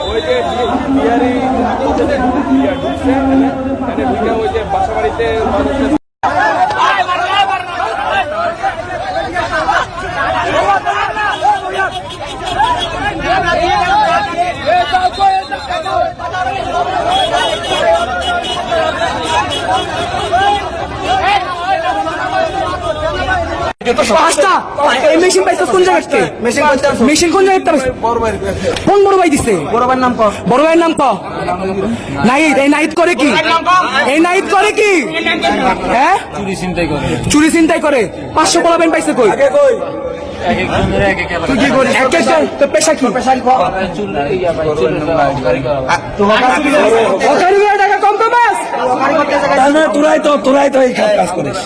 ওই যে বিহারি ঢুকছে ওই যে বাসা বাড়িতে মেশিন পাইছিস কোন জায়গা থেকে? মেশিন কোন জায়গা থেকে? কোন বড় ভাই দিছে? বড় ভাইয়ের নাম ক। বড় ভাইয়ের নাম ক। নাহিদ। এই নাহিদ করে কি? এই নাহিদ করে কি? হ্যাঁ, চুরি ছিনতাই করে। 500 পোলাপাইন পাইছে কই? তুই কি করিস? এক এক তোর পেশা কি? টাকা কম পাস? তোরাই তো এই কাজ করিস।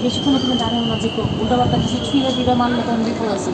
বেশিক্ষণ ওখানে দাঁড়ানো না, যে উল্টা পাল্টা কিছু ছুঁড়ে দিবে মারলে তখন বিপদ আছে।